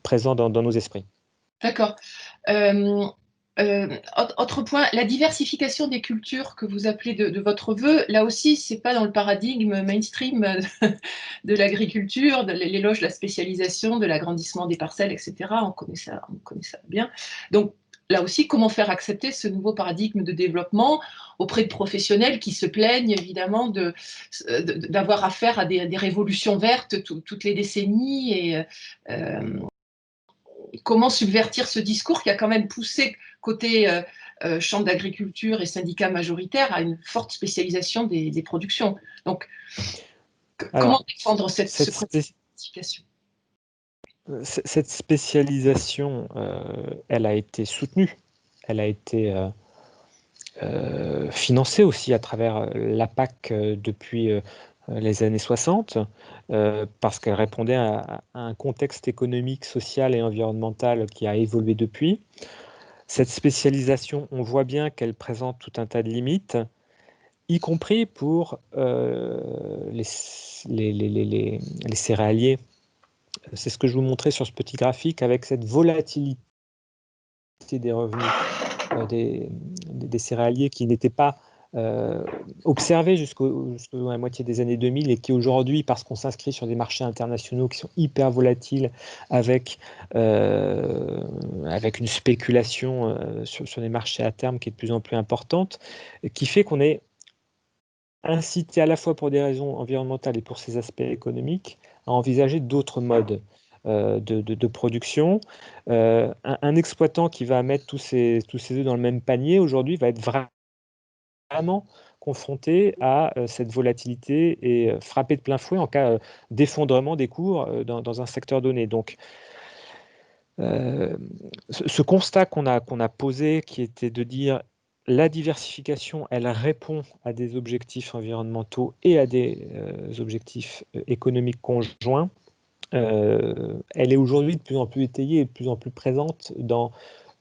Speaker 1: présent dans nos esprits.
Speaker 2: D'accord. Autre point, la diversification des cultures que vous appelez de votre vœu, là aussi, c'est pas dans le paradigme mainstream de l'agriculture, de l'éloge de la spécialisation, de l'agrandissement des parcelles, etc. On connaît ça bien. Donc, là aussi, comment faire accepter ce nouveau paradigme de développement auprès de professionnels qui se plaignent évidemment d'avoir affaire à des révolutions vertes toutes les décennies et comment subvertir ce discours qui a quand même poussé côté chambre d'agriculture et syndicats majoritaires à une forte spécialisation des productions. Donc, comment défendre cette spécialisation?
Speaker 1: Cette spécialisation, elle a été soutenue, elle a été financée aussi à travers la PAC depuis les années 60, parce qu'elle répondait à un contexte économique, social et environnemental qui a évolué depuis. Cette spécialisation, on voit bien qu'elle présente tout un tas de limites, y compris pour les céréaliers. C'est ce que je vous montrais sur ce petit graphique avec cette volatilité des revenus des céréaliers qui n'étaient pas observés jusqu'à la moitié des années 2000 et qui aujourd'hui, parce qu'on s'inscrit sur des marchés internationaux qui sont hyper volatiles avec une spéculation sur les marchés à terme qui est de plus en plus importante, qui fait qu'on est incité à la fois pour des raisons environnementales et pour ces aspects économiques à envisager d'autres modes de production. Un exploitant qui va mettre tous ses œufs dans le même panier, aujourd'hui, va être vraiment confronté à cette volatilité et frappé de plein fouet en cas d'effondrement des cours dans un secteur donné. Donc, ce constat qu'on a posé, qui était de dire la diversification, elle répond à des objectifs environnementaux et à des objectifs économiques conjoints. Elle est aujourd'hui de plus en plus étayée et de plus en plus présente dans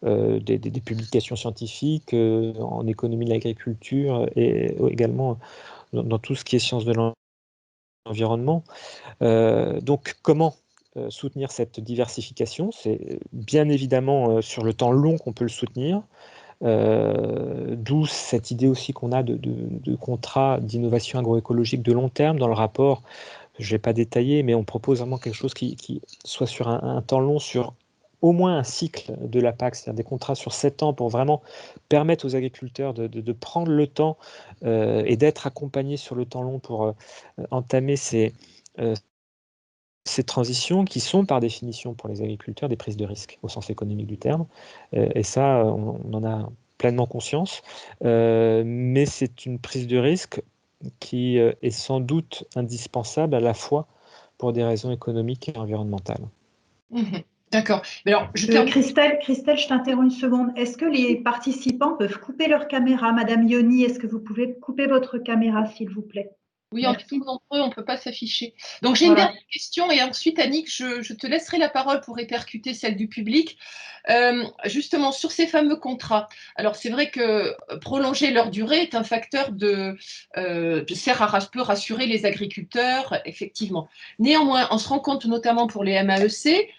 Speaker 1: des publications scientifiques, en économie de l'agriculture et également dans tout ce qui est sciences de l'environnement. Donc, comment soutenir cette diversification? C'est bien évidemment sur le temps long qu'on peut le soutenir. D'où cette idée aussi qu'on a de contrats d'innovation agroécologique de long terme. Dans le rapport, je ne l'ai pas détaillé, mais on propose vraiment quelque chose qui soit sur un temps long, sur au moins un cycle de la PAC, c'est-à-dire des contrats sur 7 ans pour vraiment permettre aux agriculteurs de prendre le temps et d'être accompagnés sur le temps long pour entamer ces transitions qui sont par définition pour les agriculteurs des prises de risque au sens économique du terme. Et ça, on en a pleinement conscience. Mais c'est une prise de risque qui est sans doute indispensable à la fois pour des raisons économiques et environnementales.
Speaker 2: D'accord. Mais alors,
Speaker 3: Christelle, je t'interromps une seconde. Est-ce que les participants peuvent couper leur caméra? Madame Ioni, est-ce que vous pouvez couper votre caméra, s'il vous plaît?
Speaker 2: Oui, en tout d'entre eux, on ne peut pas s'afficher. Donc, j'ai une dernière question et ensuite, Annick, je te laisserai la parole pour répercuter celle du public. Justement, sur ces fameux contrats, alors c'est vrai que prolonger leur durée est un facteur peut rassurer les agriculteurs, effectivement. Néanmoins, on se rend compte, notamment pour les MAEC,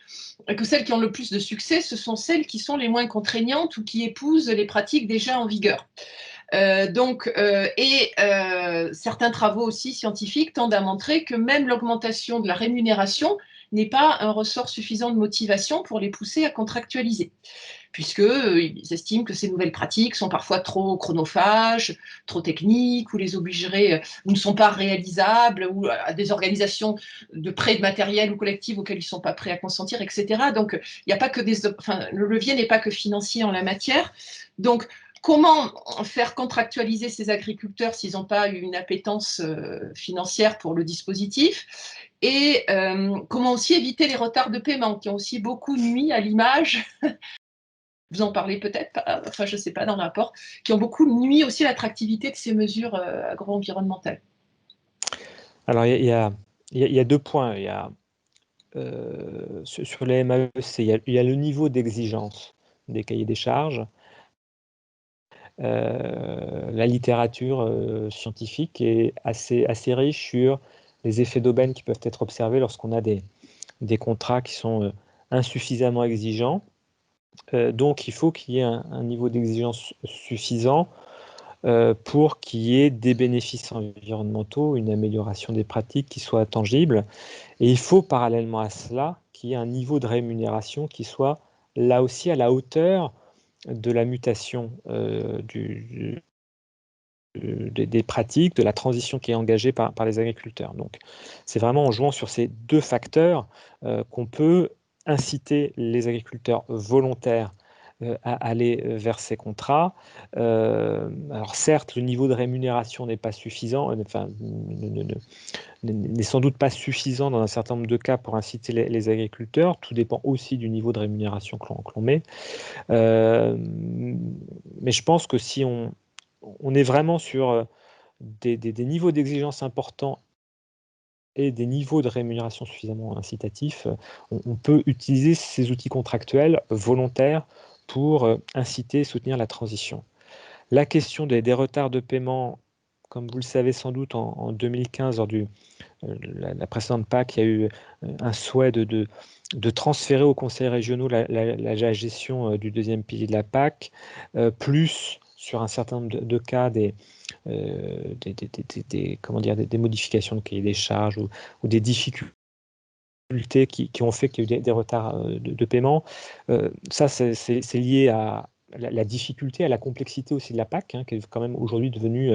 Speaker 2: que celles qui ont le plus de succès, ce sont celles qui sont les moins contraignantes ou qui épousent les pratiques déjà en vigueur. Certains travaux aussi scientifiques tendent à montrer que même l'augmentation de la rémunération n'est pas un ressort suffisant de motivation pour les pousser à contractualiser, puisqu'ils estiment que ces nouvelles pratiques sont parfois trop chronophages, trop techniques, ou les obligeraient, ou ne sont pas réalisables, ou à des organisations de prêt de matériel ou collectives auxquelles ils ne sont pas prêts à consentir, etc. Donc, il n'y a pas que le levier n'est pas que financier en la matière. Donc, comment faire contractualiser ces agriculteurs s'ils n'ont pas une appétence financière pour le dispositif? Et comment aussi éviter les retards de paiement qui ont aussi beaucoup nui à l'image vous en parlez peut-être, enfin je ne sais pas, dans le rapport, qui ont beaucoup nuit aussi à l'attractivité de ces mesures agro-environnementales.
Speaker 1: Alors il y a 2 points. Il y a, sur les MAEC, il y a le niveau d'exigence des cahiers des charges. La littérature scientifique est assez riche sur les effets d'aubaine qui peuvent être observés lorsqu'on a des contrats qui sont insuffisamment exigeants. Donc il faut qu'il y ait un niveau d'exigence suffisant pour qu'il y ait des bénéfices environnementaux, une amélioration des pratiques qui soit tangible. Et il faut parallèlement à cela qu'il y ait un niveau de rémunération qui soit là aussi à la hauteur de la mutation des pratiques, de la transition qui est engagée par les agriculteurs. Donc c'est vraiment en jouant sur ces 2 facteurs qu'on peut inciter les agriculteurs volontaires à aller vers ces contrats. Alors certes, le niveau de rémunération n'est pas suffisant, enfin, n'est sans doute pas suffisant dans un certain nombre de cas pour inciter les agriculteurs. Tout dépend aussi du niveau de rémunération que l'on met. Mais je pense que si on est vraiment sur des niveaux d'exigence importants et des niveaux de rémunération suffisamment incitatifs, on peut utiliser ces outils contractuels volontaires pour inciter et soutenir la transition. La question des retards de paiement, comme vous le savez sans doute, en 2015, lors du la précédente PAC, il y a eu un souhait de transférer aux conseils régionaux la gestion du deuxième pilier de la PAC, plus sur un certain nombre de cas comment dire, des modifications de cahier des charges ou des difficultés qui ont fait qu'il y a eu des retards de paiement. Ça, c'est lié à la difficulté, à la complexité aussi de la PAC, qui est quand même aujourd'hui devenue,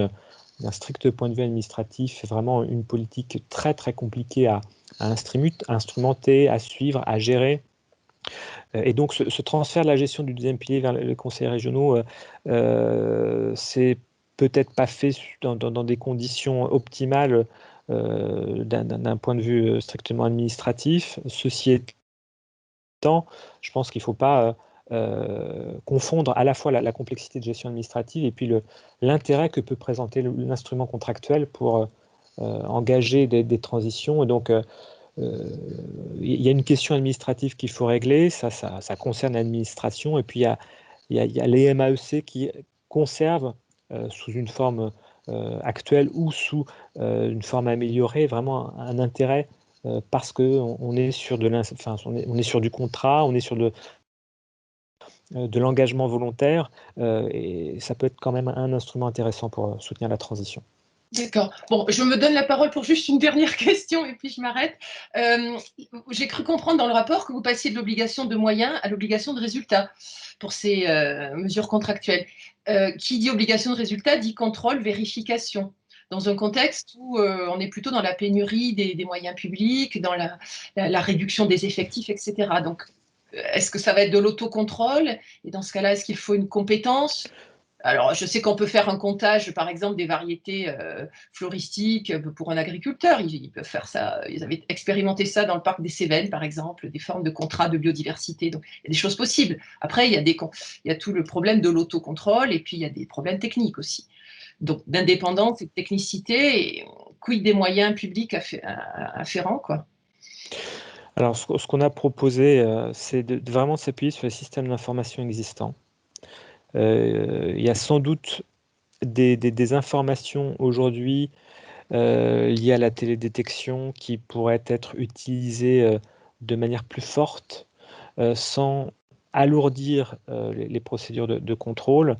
Speaker 1: d'un strict point de vue administratif, vraiment une politique très très compliquée à instrumenter, à suivre, à gérer. Et donc ce transfert de la gestion du deuxième pilier vers les conseils régionaux, c'est peut-être pas fait dans des conditions optimales d'un point de vue strictement administratif. Ceci étant, je pense qu'il ne faut pas confondre à la fois la complexité de gestion administrative et puis l'intérêt que peut présenter l'instrument contractuel pour engager des transitions. Et donc, il y a une question administrative qu'il faut régler, ça concerne l'administration, et puis il y a les MAEC qui conservent sous une forme actuelle ou sous une forme améliorée vraiment un intérêt parce qu'on est sur on est sur du contrat, on est sur de l'engagement volontaire, et ça peut être quand même un instrument intéressant pour soutenir la transition.
Speaker 2: D'accord. Bon, je me donne la parole pour juste une dernière question et puis je m'arrête. J'ai cru comprendre dans le rapport que vous passiez de l'obligation de moyens à l'obligation de résultat pour ces mesures contractuelles. Qui dit obligation de résultat dit contrôle, vérification. Dans un contexte où on est plutôt dans la pénurie des moyens publics, dans la réduction des effectifs, etc. Donc, est-ce que ça va être de l'autocontrôle? Et dans ce cas-là, est-ce qu'il faut une compétence? Alors, je sais qu'on peut faire un comptage, par exemple, des variétés floristiques pour un agriculteur. Ils peuvent faire ça. Ils avaient expérimenté ça dans le parc des Cévennes, par exemple, des formes de contrats de biodiversité. Donc, il y a des choses possibles. Après, il y a tout le problème de l'autocontrôle et puis il y a des problèmes techniques aussi. Donc, d'indépendance et de technicité, et quid des moyens publics afférents, quoi.
Speaker 1: Alors, ce qu'on a proposé, c'est de vraiment s'appuyer sur les systèmes d'information existants. Il y a sans doute des informations aujourd'hui liées à la télédétection qui pourraient être utilisées de manière plus forte sans alourdir les procédures de contrôle.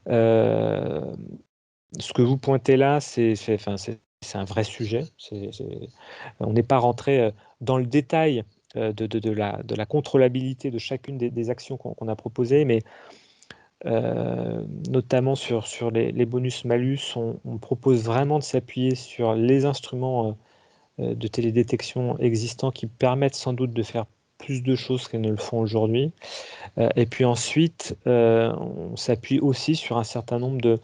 Speaker 1: Ce que vous pointez là, c'est un vrai sujet. On n'est pas rentré dans le détail de la contrôlabilité de chacune des actions qu'on a proposées, mais notamment sur les bonus-malus, on propose vraiment de s'appuyer sur les instruments de télédétection existants qui permettent sans doute de faire plus de choses qu'elles ne le font aujourd'hui. Et puis ensuite, on s'appuie aussi sur un certain nombre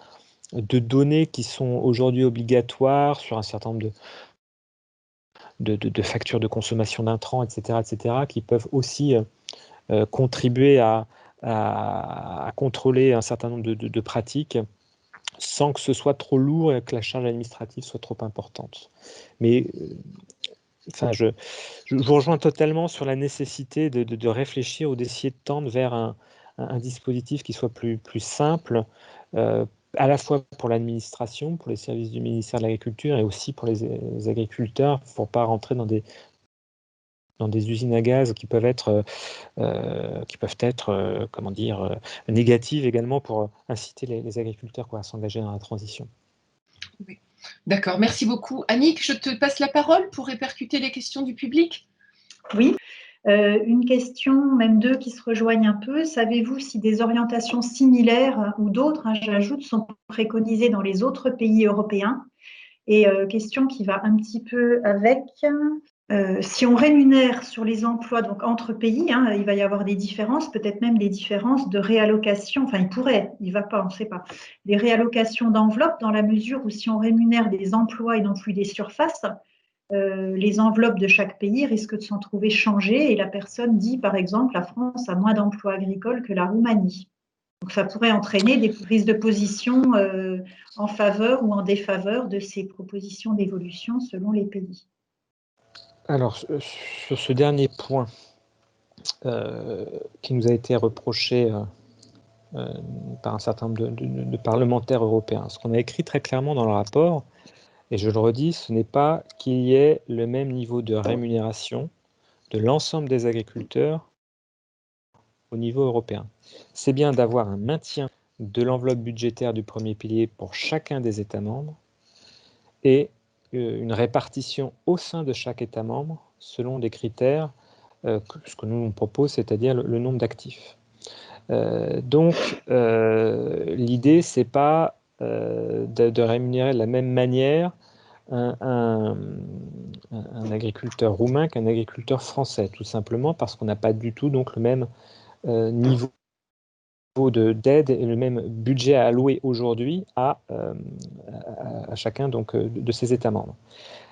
Speaker 1: de données qui sont aujourd'hui obligatoires, sur un certain nombre de factures de consommation d'intrants, etc., qui peuvent aussi contribuer à à contrôler un certain nombre de pratiques sans que ce soit trop lourd et que la charge administrative soit trop importante. Mais enfin, je vous rejoins totalement sur la nécessité de réfléchir ou d'essayer de tendre vers un dispositif qui soit plus simple, à la fois pour l'administration, pour les services du ministère de l'Agriculture et aussi pour les agriculteurs, pour ne pas rentrer dans des usines à gaz qui peuvent être, comment dire, négatives également pour inciter les agriculteurs à s'engager dans la transition.
Speaker 2: Oui. D'accord, merci beaucoup. Annick, je te passe la parole pour répercuter les questions du public.
Speaker 3: Oui, une question, même deux qui se rejoignent un peu. Savez-vous si des orientations similaires ou d'autres, j'ajoute, sont préconisées dans les autres pays européens? Et question qui va un petit peu avec, si on rémunère sur les emplois donc entre pays, il va y avoir des différences, peut-être même des différences de réallocation, enfin il va pas, on ne sait pas, des réallocations d'enveloppes dans la mesure où si on rémunère des emplois et non plus des surfaces, les enveloppes de chaque pays risquent de s'en trouver changées et la personne dit par exemple la France a moins d'emplois agricoles que la Roumanie. Donc ça pourrait entraîner des prises de position en faveur ou en défaveur de ces propositions d'évolution selon les pays.
Speaker 1: Alors, sur ce dernier point qui nous a été reproché par un certain nombre de parlementaires européens, ce qu'on a écrit très clairement dans le rapport, et je le redis, ce n'est pas qu'il y ait le même niveau de rémunération de l'ensemble des agriculteurs au niveau européen. C'est bien d'avoir un maintien de l'enveloppe budgétaire du premier pilier pour chacun des États membres et une répartition au sein de chaque État membre selon des critères, ce que nous on propose, c'est-à-dire le nombre d'actifs. Donc, l'idée, c'est pas de rémunérer de la même manière un agriculteur roumain qu'un agriculteur français, tout simplement parce qu'on n'a pas du tout donc le même niveau d'aide et le même budget à allouer aujourd'hui à chacun donc, de ces États membres.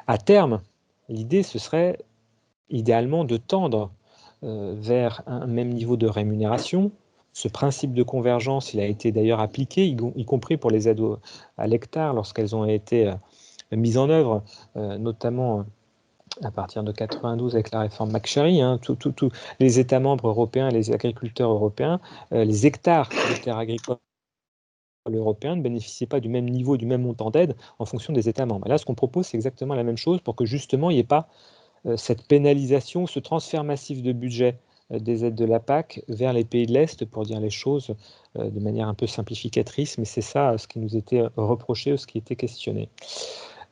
Speaker 1: À terme, l'idée, ce serait idéalement de tendre vers un même niveau de rémunération. Ce principe de convergence, il a été d'ailleurs appliqué, y compris pour les aides à l'hectare lorsqu'elles ont été mises en œuvre, notamment à partir de 92 avec la réforme McSherry. Tous les États membres européens, les agriculteurs européens, les hectares de terres agricoles européens ne bénéficiaient pas du même niveau, du même montant d'aide en fonction des États membres. Et là, ce qu'on propose, c'est exactement la même chose pour que justement, il n'y ait pas cette pénalisation, ce transfert massif de budget des aides de la PAC vers les pays de l'Est, pour dire les choses de manière un peu simplificatrice, mais c'est ça ce qui nous était reproché ou ce qui était questionné.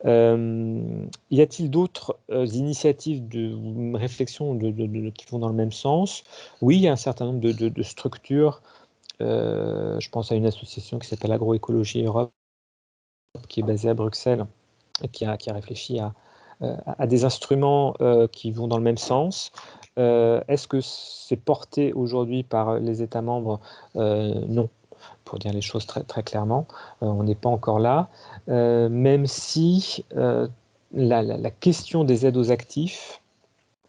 Speaker 1: Y a-t-il d'autres initiatives de réflexion qui vont dans le même sens? Oui, il y a un certain nombre de structures. Je pense à une association qui s'appelle Agroécologie Europe, qui est basée à Bruxelles, et qui a réfléchi à des instruments qui vont dans le même sens. Est-ce que c'est porté aujourd'hui par les États membres? Non, pour dire les choses très, très clairement. On n'est pas encore là, même si la question des aides aux actifs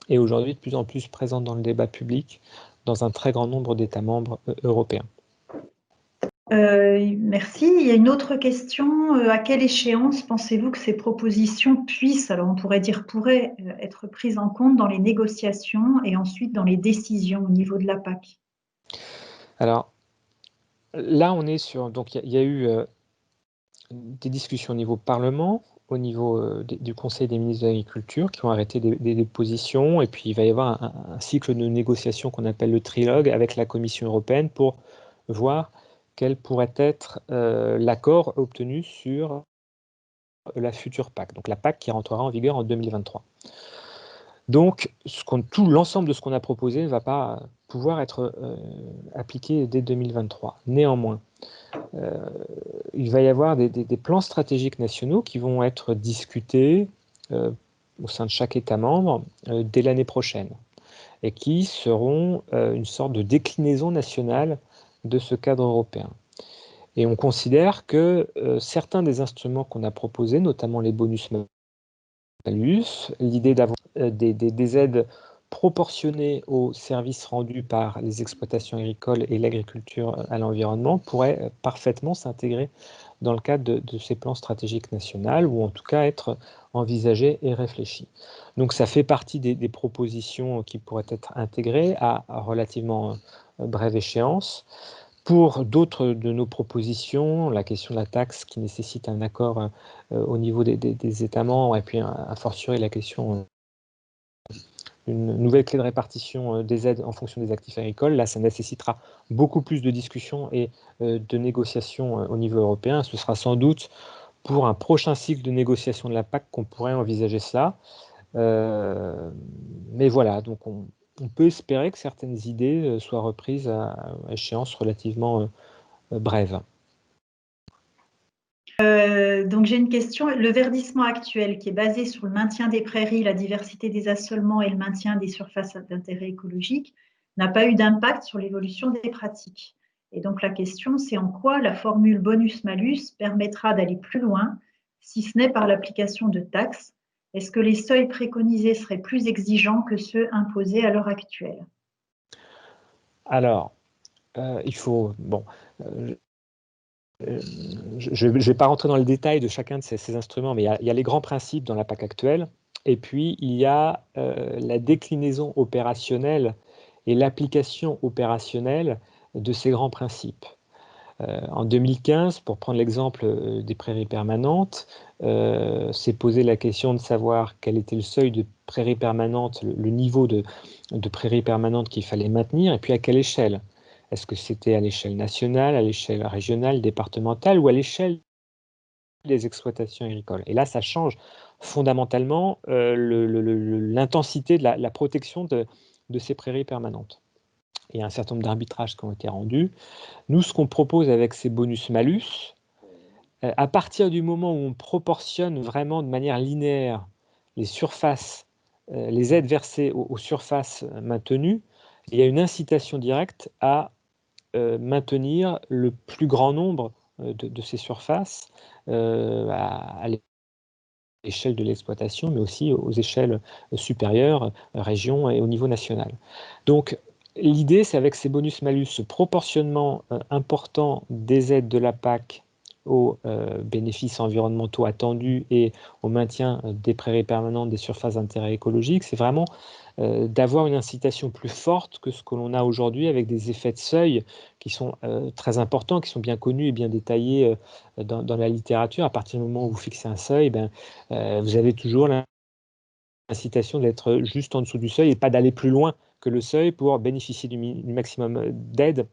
Speaker 1: est aujourd'hui de plus en plus présente dans le débat public dans un très grand nombre d'États membres européens.
Speaker 3: Merci. Il y a une autre question. À quelle échéance pensez-vous que ces propositions puissent, alors on pourrait dire pourraient, être prises en compte dans les négociations et ensuite dans les décisions au niveau de la PAC?
Speaker 1: Alors, là, on est sur... Donc, il y a eu des discussions au niveau Parlement, au niveau du Conseil des ministres de l'Agriculture, qui ont arrêté des positions, et puis il va y avoir un cycle de négociation qu'on appelle le trilogue avec la Commission européenne pour voir quel pourrait être l'accord obtenu sur la future PAC, donc la PAC qui rentrera en vigueur en 2023. Donc, l'ensemble de ce qu'on a proposé ne va pas pouvoir être appliqué dès 2023. Néanmoins, il va y avoir des plans stratégiques nationaux qui vont être discutés au sein de chaque État membre dès l'année prochaine et qui seront une sorte de déclinaison nationale de ce cadre européen. Et on considère que certains des instruments qu'on a proposés, notamment les bonus-malus, l'idée d'avoir des aides proportionné aux services rendus par les exploitations agricoles et l'agriculture à l'environnement pourrait parfaitement s'intégrer dans le cadre de ces plans stratégiques nationaux, ou en tout cas être envisagé et réfléchi. Donc ça fait partie des propositions qui pourraient être intégrées à relativement brève échéance. Pour d'autres de nos propositions, la question de la taxe qui nécessite un accord au niveau des États membres, et puis a fortiori la question d'une nouvelle clé de répartition des aides en fonction des actifs agricoles, là ça nécessitera beaucoup plus de discussions et de négociations au niveau européen. Ce sera sans doute pour un prochain cycle de négociation de la PAC qu'on pourrait envisager ça. Mais voilà, donc on peut espérer que certaines idées soient reprises à échéance relativement brève.
Speaker 3: Donc j'ai une question. Le verdissement actuel qui est basé sur le maintien des prairies, la diversité des assolements et le maintien des surfaces d'intérêt écologique n'a pas eu d'impact sur l'évolution des pratiques. Et donc la question, c'est en quoi la formule bonus-malus permettra d'aller plus loin, si ce n'est par l'application de taxes. Est-ce que les seuils préconisés seraient plus exigeants que ceux imposés à l'heure actuelle?
Speaker 1: Alors, il faut... Bon, je ne vais pas rentrer dans le détail de chacun de ces instruments, mais il y a les grands principes dans la PAC actuelle, et puis il y a la déclinaison opérationnelle et l'application opérationnelle de ces grands principes. En 2015, pour prendre l'exemple des prairies permanentes, s'est posé la question de savoir quel était le seuil de prairies permanentes, le niveau de prairies permanentes qu'il fallait maintenir, et puis à quelle échelle. Est-ce que c'était à l'échelle nationale, à l'échelle régionale, départementale, ou à l'échelle des exploitations agricoles? Et là, ça change fondamentalement l'intensité de la protection de ces prairies permanentes. Il y a un certain nombre d'arbitrages qui ont été rendus. Nous, ce qu'on propose avec ces bonus-malus, à partir du moment où on proportionne vraiment de manière linéaire les surfaces, les aides versées aux surfaces maintenues, il y a une incitation directe à maintenir le plus grand nombre de ces surfaces à l'échelle de l'exploitation, mais aussi aux échelles supérieures, régions et au niveau national. Donc, l'idée, c'est avec ces bonus-malus, ce proportionnement important des aides de la PAC aux bénéfices environnementaux attendus et au maintien des prairies permanentes, des surfaces d'intérêt écologique, c'est vraiment d'avoir une incitation plus forte que ce que l'on a aujourd'hui, avec des effets de seuil qui sont très importants, qui sont bien connus et bien détaillés dans la littérature. À partir du moment où vous fixez un seuil, vous avez toujours l'incitation d'être juste en dessous du seuil et pas d'aller plus loin que le seuil pour bénéficier du maximum d'aide,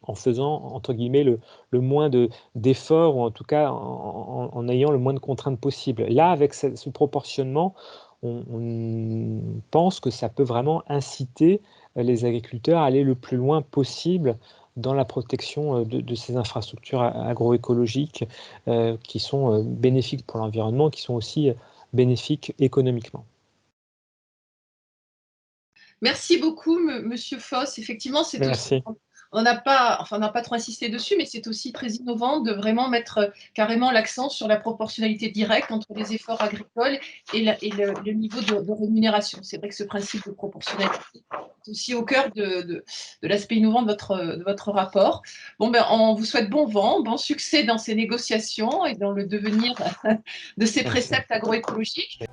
Speaker 1: en faisant, entre guillemets, le moins d'efforts, ou en tout cas en ayant le moins de contraintes possible. Là, avec ce proportionnement, on pense que ça peut vraiment inciter les agriculteurs à aller le plus loin possible dans la protection de ces infrastructures agroécologiques qui sont bénéfiques pour l'environnement, qui sont aussi bénéfiques économiquement.
Speaker 2: Merci beaucoup, Monsieur Foss. Effectivement, c'est aussi,
Speaker 1: Merci.
Speaker 2: on n'a pas trop insisté dessus, mais c'est aussi très innovant de vraiment mettre carrément l'accent sur la proportionnalité directe entre les efforts agricoles et le niveau de rémunération. C'est vrai que ce principe de proportionnalité est aussi au cœur de l'aspect innovant de votre rapport. Bon, on vous souhaite bon vent, bon succès dans ces négociations et dans le devenir de ces préceptes agroécologiques.